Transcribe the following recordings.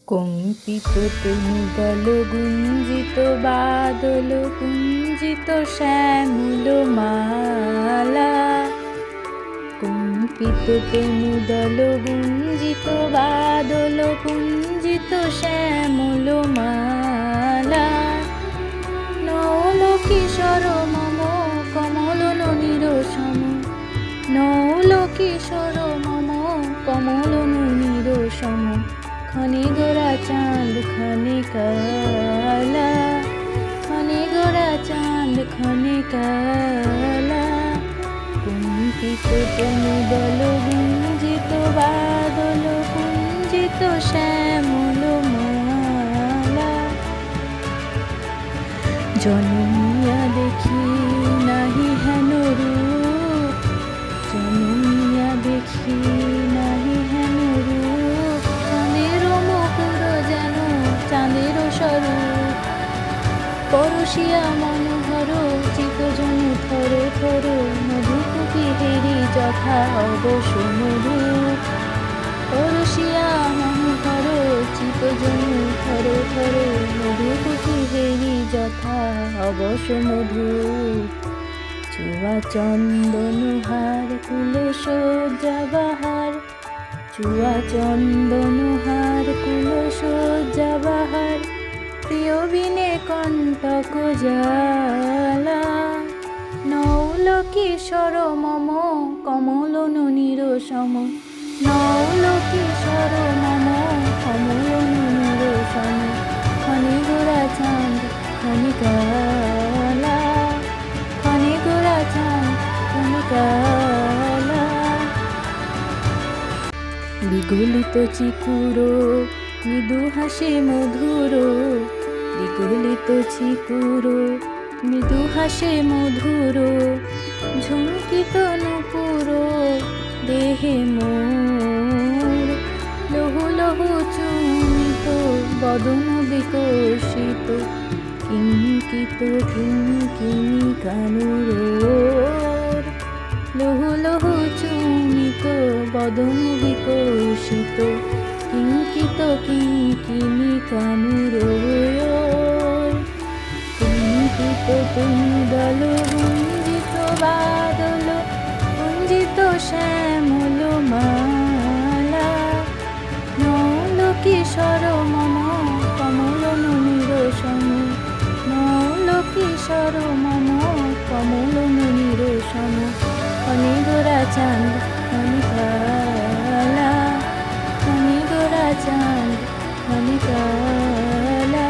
কম্পিত তনুদল গুঞ্জিত বাদল কুঞ্জিত শ্যামল মালা। কম্পিত তনুদল গুঞ্জিত বাদল কুঞ্জিত শ্যামল মালা। নৌল কিশোর মম কমল ননীর সম। নৌল কিশোর মম কমল ননীর সম। খনে গোরা চাঁদ খনে কালা। খনে গোরা চাঁদ খনে কালা। কুঞ্চিত তনুদল গুঞ্জিত বাদল কুঞ্জিত শ্যামল মালা। জনমিয়া দেখি নাহি হেন রূপ। জনমিয়া দেখি নাহি হেন রূপ। চাঁদের মুকুর যেন চাঁদের স্বরূপ। পরশিয়া মনোহর চিত্তজন থর থর। মধুকুপি হেরি যথা অবশ মধুপ। পরশিয়া মনোহর চিত্তজন থর থর। মধুকুপি হেরি যথা অবশ মধুপ। চুয়া চন্দন হার কুলে সজ্জা বাহার। চুয়া চন্দন হার কুল সজ্জা বাহার। প্রিয় বিনে কণ্টক জ্বালা। নৌল কিশোর মম কমল ননীর সম। নৌল কিশোর মম কমল ননীর সম। খনে গোরা চাঁদ খনে কালা। খনে গোরা চাঁদ খনে কালা। বিগলিত চিকুর মৃদু হাসে মধুর। বিগলিত চিকুর মৃদু হাসে মধুর। ঝুঁকিত নূপুর দেহে মোর। লহু লহু চুমিত বদন বিকশিত। কিঙ্কিত কিঙ্কিণী কানুর। লহু লহু চুমিত বদন বিকশিত। কিঙ্কিত কিঙ্কিণী কানুর। কুঞ্চিত তনুদল গুঞ্জিত বাদল কুঞ্জিত শ্যামল মালা। নৌল কিশোর মম কমল ননীর সম। নৌল কিশোর মম কমল ননীর সম। খনে গোরা চাঁদ খনে কালা। খনে গোরা চাঁদ খনে কালা।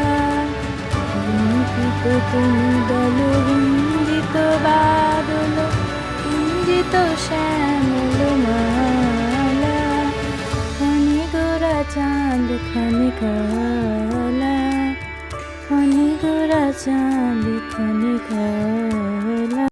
কুঞ্চিত তনুদল গুঞ্জিত বাদল কুঞ্জিত শ্যামল মালা। খনে গোরা চাঁদ খনে কালা। খনে গোরা চাঁদ খনে কালা।